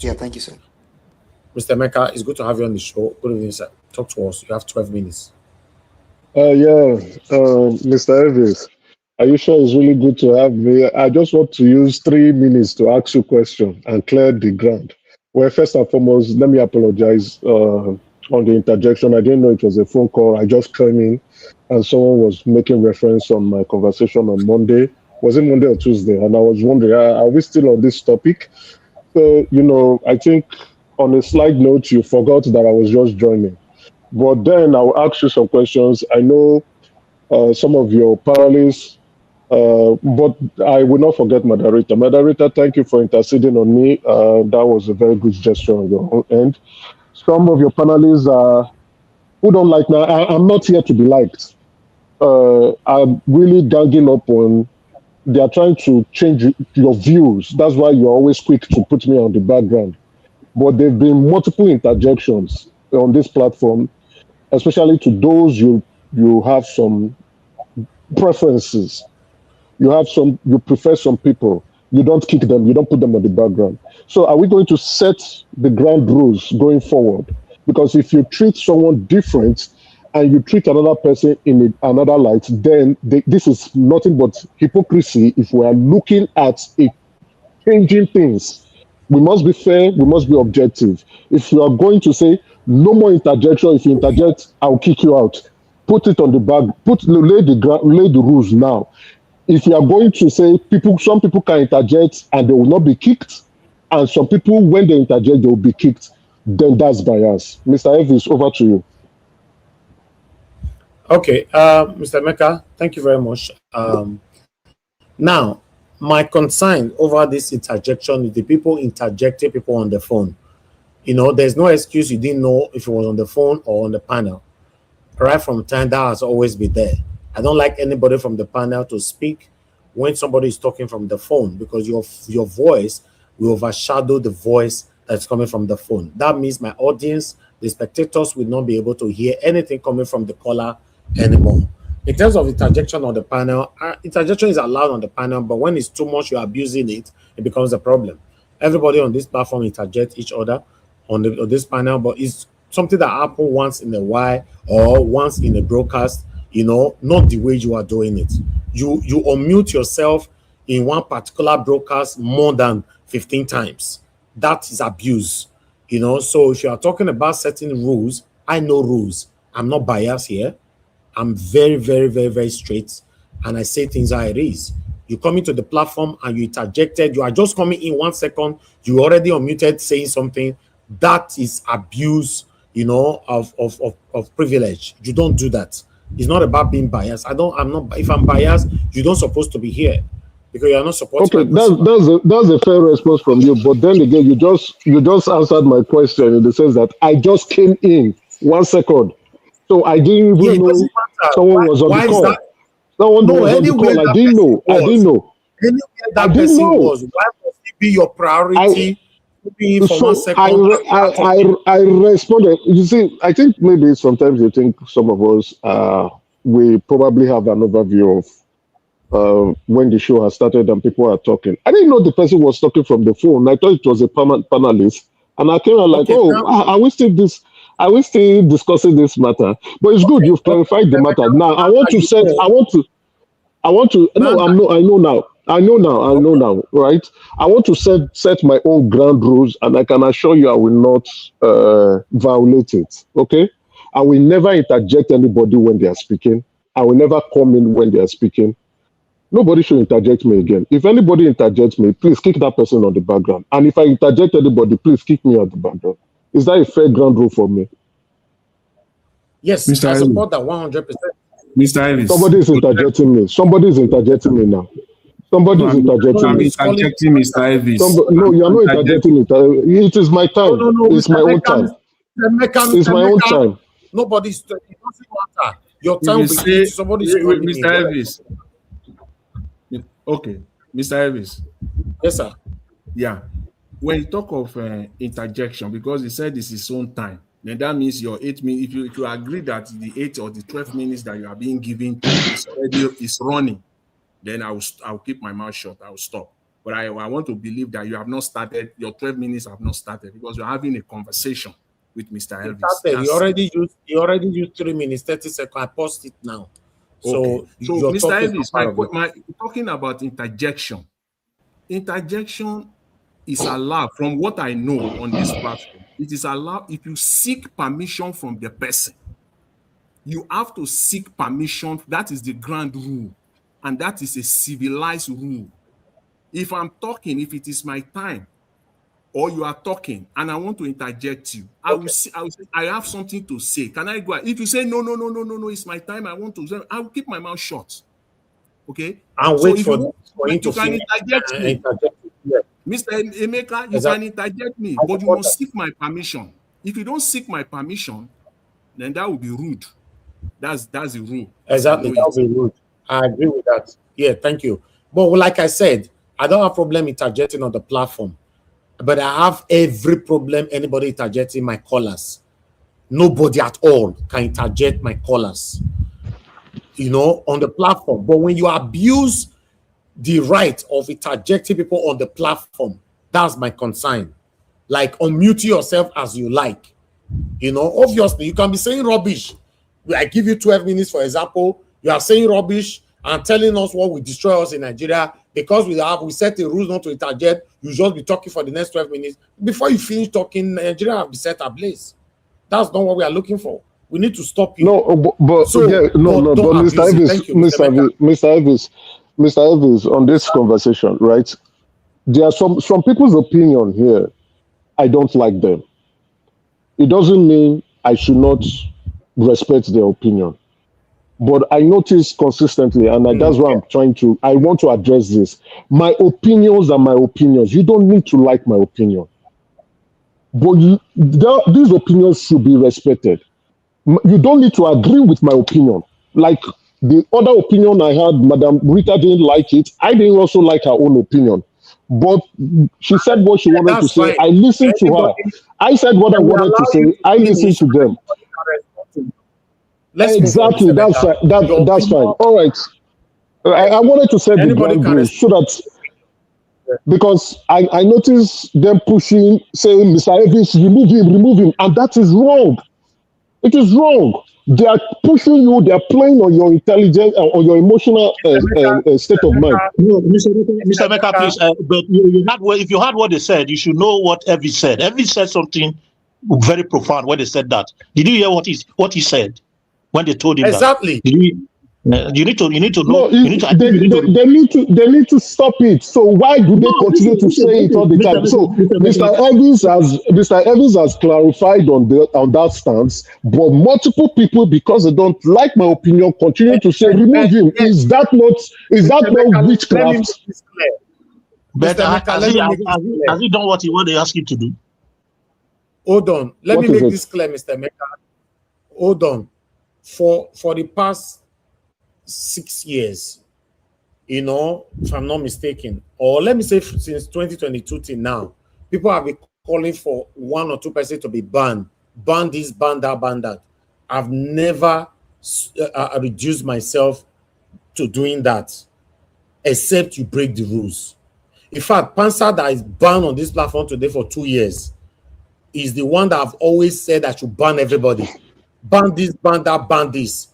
Yeah, thank you, sir. Mr. Emeka, it's good to have you on the show. Good evening, sir. Talk to us. You have 12 minutes. Yeah, Mr. Elvis, are you sure it's really good to have me? I just want to use 3 minutes to ask you a question and clear the ground. Well, first and foremost, let me apologize on the interjection. I didn't know it was a phone call. I just came in and someone was making reference on my conversation on Monday. Was it Monday or Tuesday? And I was wondering, are we still on this topic? So, I think on a slight note, you forgot that I was just joining. But then I'll ask you some questions. I know some of your panelists, but I will not forget Moderator. Moderator, thank you for interceding on me. That was a very good gesture on your own end. Some of your panelists who don't like now, I'm not here to be liked. I'm really ganging up on, they are trying to change your views. That's why you're always quick to put me on the background. But there have been multiple interjections on this platform, especially to those you have some preferences. You prefer some people. You don't kick them, you don't put them on the background. So are we going to set the ground rules going forward? Because if you treat someone different and you treat another person in another light, then this is nothing but hypocrisy if we are looking at changing things. We must be fair, we must be objective. If you are going to say no more interjection, if you interject, I'll kick you out. Put it on the bag, lay the rules now. If you are going to say some people can interject and they will not be kicked, and some people, when they interject, they will be kicked, then that's bias. Mr. Elvis, over to you. Okay, Mr. Emeka, thank you very much. Now, my concern over this interjection is the people interjecting people on the phone. There's no excuse you didn't know if it was on the phone or on the panel. Right from time, that has always been there. I don't like anybody from the panel to speak when somebody is talking from the phone, because your voice will overshadow the voice that's coming from the phone. That means my audience, the spectators, will not be able to hear anything coming from the caller anymore. In terms of interjection on the panel, interjection is allowed on the panel, but when it's too much, you're abusing it, it becomes a problem. Everybody on this platform interject each other on this panel, but it's something that happens once in a while or once in a broadcast, not the way you are doing it. You unmute yourself in one particular broadcast more than 15 times. That is abuse. So if you are talking about setting rules, I know rules. I'm not biased here. I'm very, very, very, very straight, and I say things how it is. You come into the platform and you interjected. You are just coming in 1 second. You already unmuted saying something. That is abuse, of privilege. You don't do that. It's not about being biased. If I'm biased, you don't supposed to be here, because you're not supporting. Okay, that's a fair response from you. But then again, you just answered my question in the sense that I just came in 1 second. So I didn't even know someone was on the call. Someone was on the call. I didn't know. Anywhere that person was, why must it be your priority? I responded. You see, I think maybe sometimes you think some of us we probably have an overview of when the show has started and people are talking. I didn't know the person was talking from the phone. I thought it was a panelist, and I came out like, are we still discussing this matter? But it's good you've clarified the matter. Now I know now, right? I want to set my own ground rules, and I can assure you I will not violate it. Okay? I will never interject anybody when they are speaking. I will never come in when they are speaking. Nobody should interject me again. If anybody interjects me, please kick that person on the background. And if I interject anybody, please kick me on the background. Is that a fair ground rule for me? Yes, Mr. I support that 100%. Mr. Ellis. Somebody is interjecting me. Somebody is interjecting me now. Somebody is interjecting me. Interjecting Mr. Elvis. No, you are not interjecting me. It is my time. No, it's my own time. It's my own time. Nobody's. It doesn't matter. Your time will be. Somebody's calling me. Mr. Elvis. Okay, Mr. Elvis. Yes, sir. Yeah. When you talk of interjection, because he said this is his own time, then that means your 8 minutes. If you agree that the 8 or the 12 minutes that you are being given is running, then I'll keep my mouth shut. I'll stop. But I want to believe that you have not started, your 12 minutes have not started because you're having a conversation with Mr. Elvis. You already used 3 minutes, 30 seconds. I paused it now. So, okay. So you're Mr. talking Elvis, talking about interjection. Interjection is allowed, from what I know on this platform. It is allowed if you seek permission from the person. You have to seek permission. That is the grand rule. And that is a civilized rule. If I'm talking, if it is my time, or you are talking and I want to interject you, I will say, I have something to say. Can I go? If you say no, it's my time, I want to, I will keep my mouth shut. Okay? And so wait if for you to can interject me. Mr. Emeka, you can interject me, but you must seek my permission. If you don't seek my permission, then that would be rude. That's the rule. Exactly, that would be rude. I agree with that. Yeah, thank you. But like I said, I don't have problem interjecting on the platform, but I have every problem anybody interjecting my callers. Nobody at all can interject my callers, on the platform. But when you abuse the right of interjecting people on the platform, that's my concern. Like, unmute yourself as you like. Obviously, you can be saying rubbish. I give you 12 minutes, for example. You are saying rubbish and telling us what will destroy us in Nigeria because we set a rule not to interject. You just be talking for the next 12 minutes. Before you finish talking, Nigeria will be set ablaze. That's not what we are looking for. We need to stop you. No, but Mr. Elvis, on this conversation, right? There are some people's opinion here. I don't like them. It doesn't mean I should not respect their opinion. But I notice consistently, and that's why I want to address this. My opinions are my opinions. You don't need to like my opinion. But these opinions should be respected. You don't need to agree with my opinion. Like the other opinion I had, Madam Rita didn't like it. I didn't also like her own opinion. But she said what she wanted to say. I listened to her. I said what I wanted to say. I listened to them. Exactly. That's fine. All right. I wanted to set the ground rules so that, because I noticed them pushing, saying, Mr. Evans, remove him. And that is wrong. It is wrong. They are pushing you. They are playing on your intelligence, on your emotional state of mind. No, Mr. Emeka, please. But if you heard what they said, you should know what Evie said. Evie said something very profound when they said that. Did you hear what he said when they told him exactly? That? You need to know. No, they need to stop it. So why do they continue to say it all the time? So Mr. Evans has clarified on that stance, but multiple people, because they don't like my opinion, continue to say remove him. Is that not witchcraft? But has he done what they asked him to do? Hold on. Let me make this clear, Mr. Emeka. Hold on. For the past 6 years, if I'm not mistaken, or let me say since 2022 till now, people have been calling for 1 or 2 persons to be banned. Ban this, ban that, ban that. I've never reduced myself to doing that, except you break the rules. In fact, Pansa that is banned on this platform today for 2 years is the one that I've always said I should ban everybody. Ban this, ban that, ban this.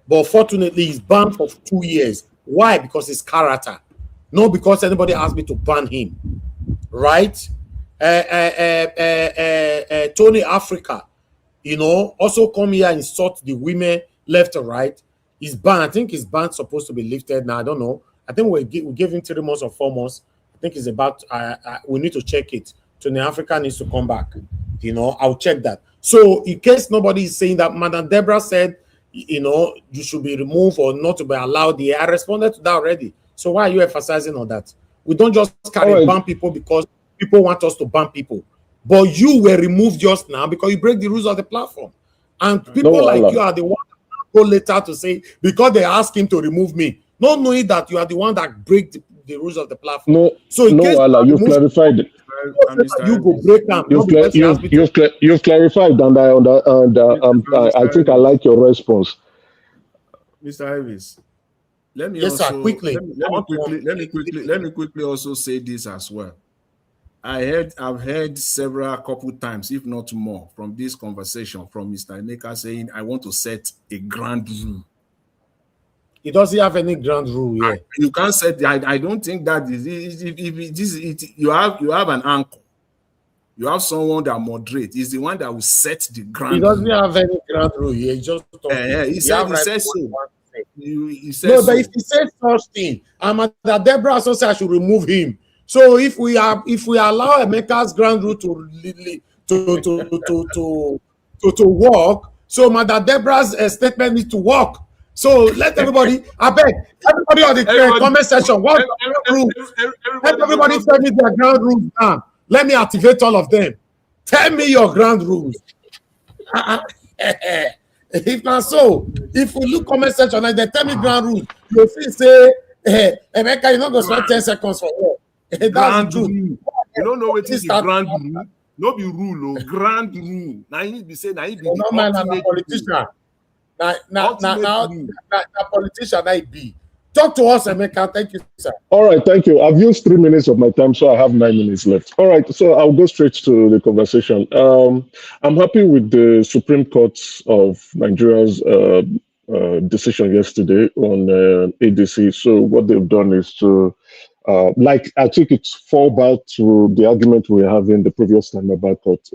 But fortunately, he's banned for 2 years. Why? Because his character. Not because anybody asked me to ban him. Right? Tony Africa, also come here and insult the women left and right. He's banned. I think his ban supposed to be lifted now. I don't know. I think we gave him 3 months or 4 months. I think it's about, we need to check it. Tony Africa needs to come back. I'll check that. So in case nobody is saying that, Madam Deborah said, you should be removed or not to be allowed here. I responded to that already. So why are you emphasizing on that? We don't just ban people because people want us to ban people. But you were removed just now because you break the rules of the platform. And people you are the one that go later to say, because they asked him to remove me, not knowing that you are the one that break the rules of the platform. No, so in case you've clarified it. You go break them. You've clarified, and I think I like your response. Mr. Elvis, Let me Yes, sir. also Quickly. let me quickly also say this as well. I've heard several couple times, if not more, from this conversation from Mr. Emeka saying, I want to set a grand rule. He doesn't have any ground rule here. You can't set. I don't think that is. You have an anchor. You have someone that moderates. He's the one that will set the ground. He doesn't have any ground rule here. He just talking. He said so. He said no, so. but if he says such thing, that Deborah also said I should remove him. So if we allow Emeka'S ground rule to work, so Mother Deborah's statement needs to work. So let everybody, I beg, everybody on the comment section, what rules? Let everybody tell me their ground rules now. Let me activate all of them. Tell me your ground rules. If not so, if we look comment section and they tell me ground rules, you'll say, Emeka, you're not going to spend 10 seconds for what? That's true. You don't know what is the grand rule. No be rule, grand rule. Now you be saying, now you be the politician. Now politician I be. Talk to us, Emeka. Thank you, sir. All right, thank you. I've used 3 minutes of my time, so I have 9 minutes left. All right, so I'll go straight to the conversation. I'm happy with the Supreme Court of Nigeria's decision yesterday on ADC. So what they've done is to, I think it's fall back to the argument we were having the previous time about courts,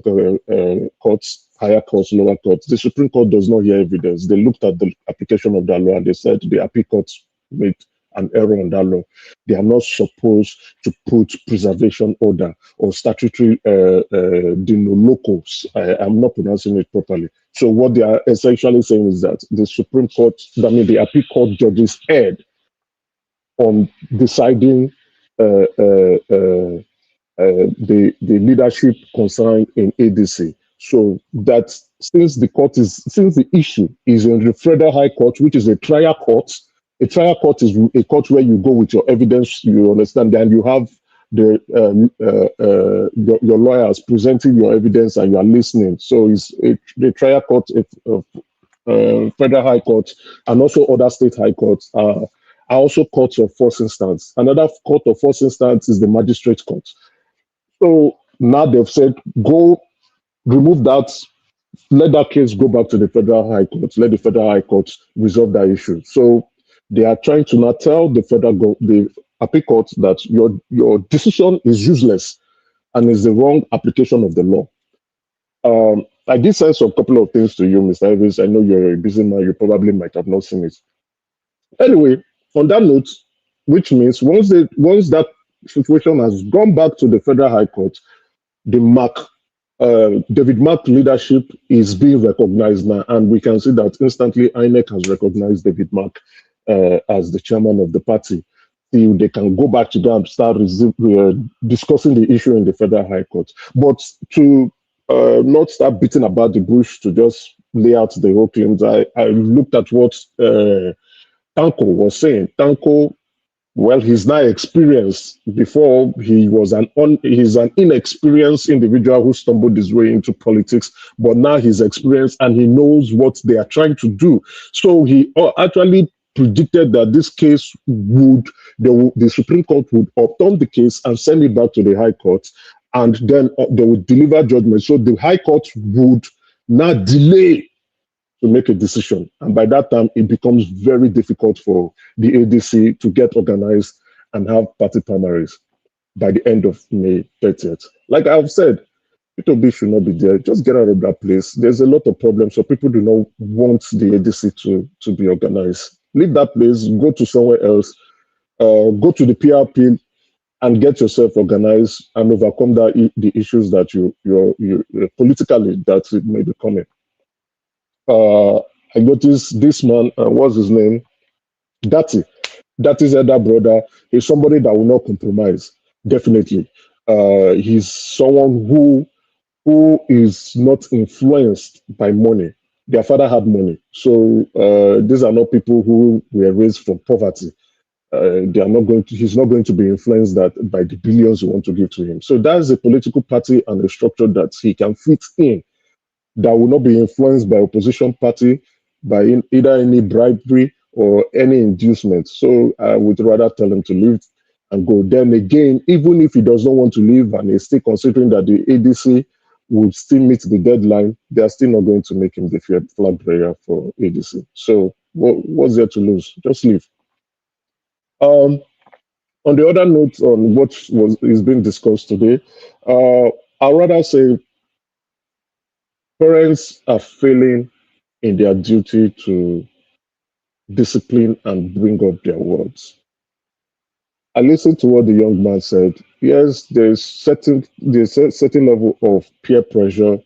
higher courts, lower courts. The Supreme Court does not hear evidence. They looked at the application of that law and they said the appeal courts made an error on that law. They are not supposed to put preservation order or statutory locals. I'm not pronouncing it properly. So what they are essentially saying is that the Supreme Court, the appeal court judges erred on deciding the leadership concerned in ADC. So that since the issue is in the Federal High Court, which is a trial court is a court where you go with your evidence, you understand, and you have the your lawyers presenting your evidence and you are listening. So it's the trial court, Federal High Court, and also other state high courts are also courts of first instance. Another court of first instance is the magistrate court. So now they've said, go remove that, let that case go back to the Federal High Court, let the Federal High Court resolve that issue. So they are trying to now tell the appeal court that your decision is useless and is the wrong application of the law. I did send a couple of things to you, Mr. Evans. I know you're a busy man, you probably might have not seen it. Anyway, on that note, which means once that situation has gone back to the Federal High Court, the David Mark leadership is being recognized now, and we can see that instantly INEC has recognized David Mark as the chairman of the party. They can go back to them and start discussing the issue in the Federal High Court. But to not start beating about the bush, to just lay out the whole claims, I looked at what Tanko was saying. Tanko, well, he's now experienced. Before he's an inexperienced individual who stumbled his way into politics, but now he's experienced and he knows what they are trying to do. So he actually predicted that this case the Supreme Court would upturn the case and send it back to the High Court, and then they would deliver judgment. So the High Court would now delay to make a decision. And by that time, it becomes very difficult for the ADC to get organized and have party primaries by the end of May 30th. Like I've said, P2B should not be there. Just get out of that place. There's a lot of problems, so people do not want the ADC to be organized. Leave that place, go to somewhere else, go to the PRP and get yourself organized and overcome the issues that you politically that it may be coming. I noticed this man, what's his name? Dati's elder brother is somebody that will not compromise, definitely. He's someone who is not influenced by money. Their father had money. So these are not people who were raised from poverty. He's not going to be influenced by the billions you want to give to him. So that's a political party and a structure that he can fit in, that will not be influenced by opposition party, by either any bribery or any inducement. So I would rather tell him to leave and go. Then again, even if he does not want to leave and he's still considering that the ADC will still meet the deadline, they are still not going to make him the flag bearer for ADC. So what's there to lose? Just leave. On the other note, on what is being discussed today, I'd rather say parents are failing in their duty to discipline and bring up their words. I listened to what the young man said. Yes, there's a certain level of peer pressure.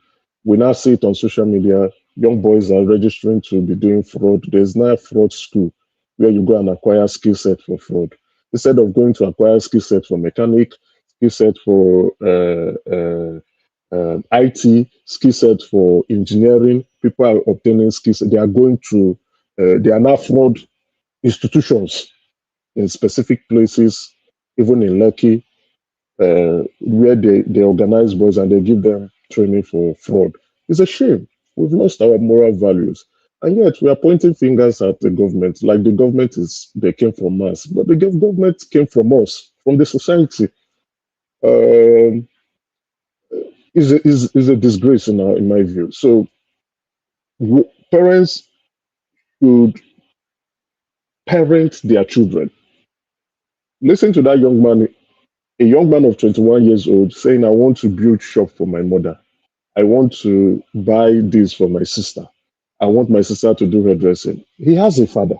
We now see it on social media. Young boys are registering to be doing fraud. There's now a fraud school where you go and acquire skill set for fraud. Instead of going to acquire skill set for mechanic, skill set for IT, skill set for engineering, people are obtaining skills. They are going to, they are now fraud institutions in specific places, even in Lekki, where they organize boys and they give them training for fraud. It's a shame. We've lost our moral values. And yet we are pointing fingers at the government, like the government they came from us. But the government came from us, from the society. Is a disgrace in my view. So parents should parent their children. Listen to that young man, a young man of 21 years old saying, I want to build shop for my mother. I want to buy this for my sister. I want my sister to do hairdressing. He has a father.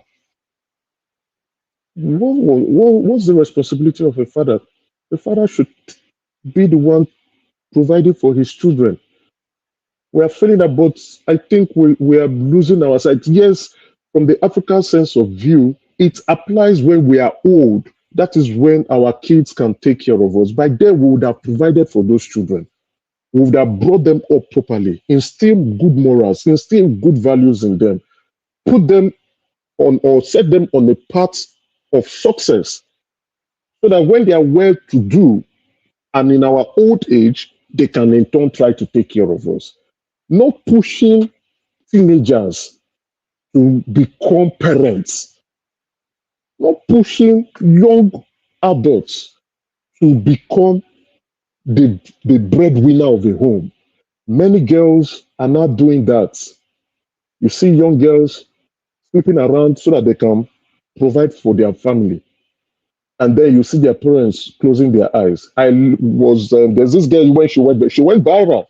What's the responsibility of a father? The father should be the one providing for his children. We are feeling that, but I think we are losing our sight. Yes, from the African sense of view, it applies when we are old. That is when our kids can take care of us. By then, we would have provided for those children. We would have brought them up properly, instill good morals, instill good values in them, put them on or set them on a path of success so that when they are well to do and in our old age, they can in turn try to take care of us. Not pushing teenagers to become parents, not pushing young adults to become the breadwinner of a home. Many girls are not doing that. You see young girls sleeping around so that they can provide for their family. And then you see their parents closing their eyes. There's this girl when she went viral.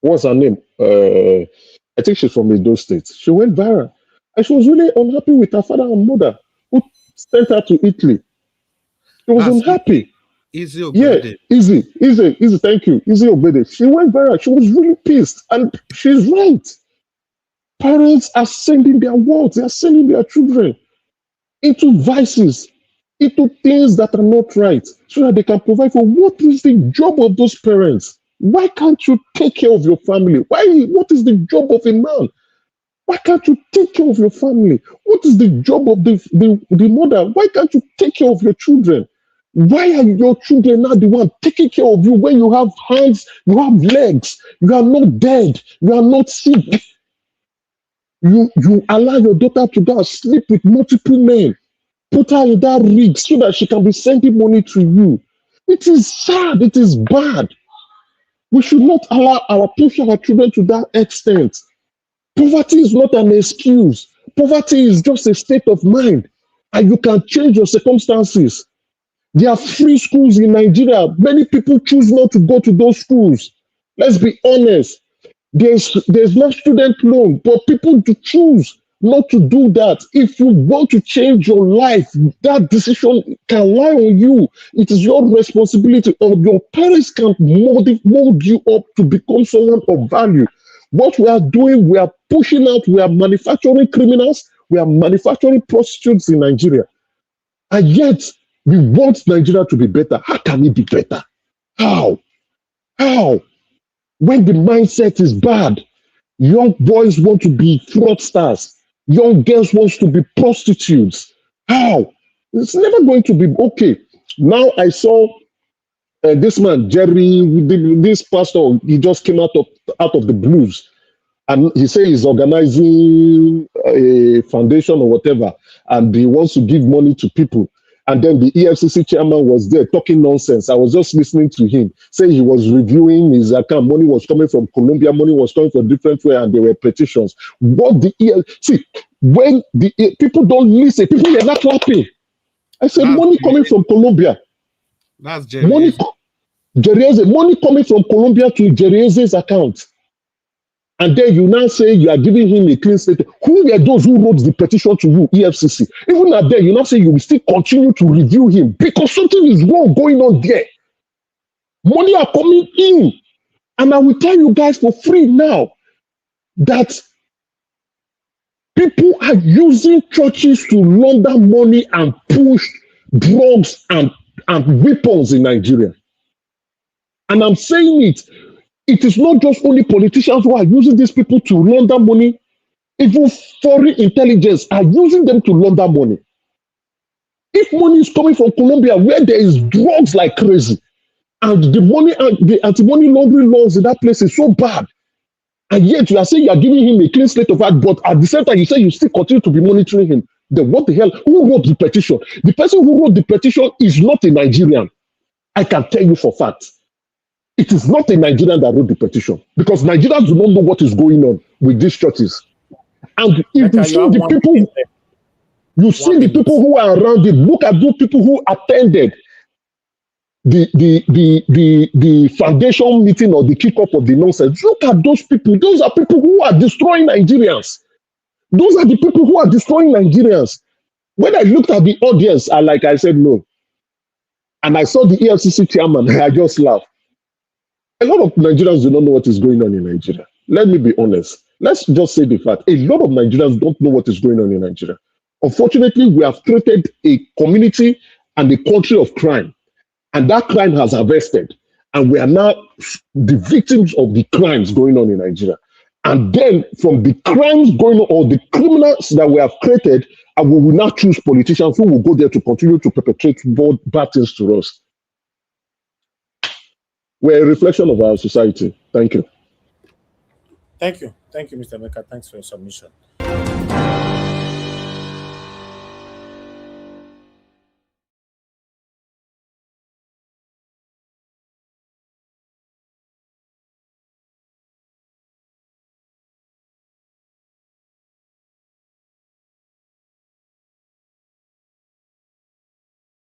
What's her name? I think she's from Edo State. She went viral. And she was really unhappy with her father and mother who sent her to Italy. She was unhappy. Easy Ogbede. Yeah, easy, thank you. Easy Ogbede. She went viral. She was really pissed. And she's right. Parents are sending their words, they are sending their children into vices, into things that are not right, so that they can provide for. What is the job of those parents? Why can't you take care of your family? What is the job of a man? Why can't you take care of your family? What is the job of the mother? Why can't you take care of your children? Why are your children not the one taking care of you when you have hands, you have legs, you are not dead, you are not sick? You allow your daughter to go and sleep with multiple men, put her in that rig so that she can be sending money to you. It is sad, it is bad. We should not allow push our children to that extent. Poverty is not an excuse. Poverty is just a state of mind, and you can change your circumstances. There are free schools in Nigeria. Many people choose not to go to those schools. Let's be honest. There's no student loan, but people to choose not to do that. If you want to change your life, that decision can lie on you. It is your responsibility, or your parents can mold you up to become someone of value. What we are doing, we are pushing out, we are manufacturing criminals, we are manufacturing prostitutes in Nigeria. And yet, we want Nigeria to be better. How can it be better? How? When the mindset is bad, young boys want to be fraudsters. Young girls want to be prostitutes. How? It's never going to be okay. Now I saw this man, Jerry, this pastor, he just came out of the blues. and he say he's organizing a foundation or whatever, and he wants to give money to people. And then the EFCC chairman was there talking nonsense. I was just listening to him saying he was reviewing his account. Money was coming from Colombia, money was coming from different way, and there were petitions. What the see, when the people don't listen, people are not clapping. I said, money coming from Colombia. That's Jerry. Money coming from Colombia to Jerry's account. And then you now say you are giving him a clean slate. Who were those who wrote the petition to you, EFCC? Even at there, you now say you will still continue to review him because something is wrong going on there. Money are coming in. And I will tell you guys for free now that people are using churches to launder money and push drugs and weapons in Nigeria. And I'm saying it is not just only politicians who are using these people to launder money. Even foreign intelligence are using them to launder money. If money is coming from Colombia, where there is drugs like crazy, and the money and the anti-money laundering laws in that place is so bad, and yet you are saying you are giving him a clean slate of that, but at the same time you say you still continue to be monitoring him. Then what the hell? Who wrote the petition? The person who wrote the petition is not a Nigerian. I can tell you for fact. It is not a Nigerian that wrote the petition because Nigerians do not know what is going on with these churches. And if you see the people, the people who are around it, look at those people who attended the foundation meeting or the kickoff of the nonsense. Look at those people. Those are people who are destroying Nigerians. Those are the people who are destroying Nigerians. When I looked at the audience, I said no. And I saw the EFCC chairman, I just laughed. A lot of Nigerians do not know what is going on in Nigeria. Let me be honest. Let's just say the fact. A lot of Nigerians don't know what is going on in Nigeria. Unfortunately, we have created a community and a country of crime. And that crime has harvested. And we are now the victims of the crimes going on in Nigeria. And then from the crimes going on, or the criminals that we have created, and we will now choose politicians who will go there to continue to perpetrate bad things to us. We're a reflection of our society. Thank you. Thank you. Thank you, Mr. Emeka. Thanks for your submission.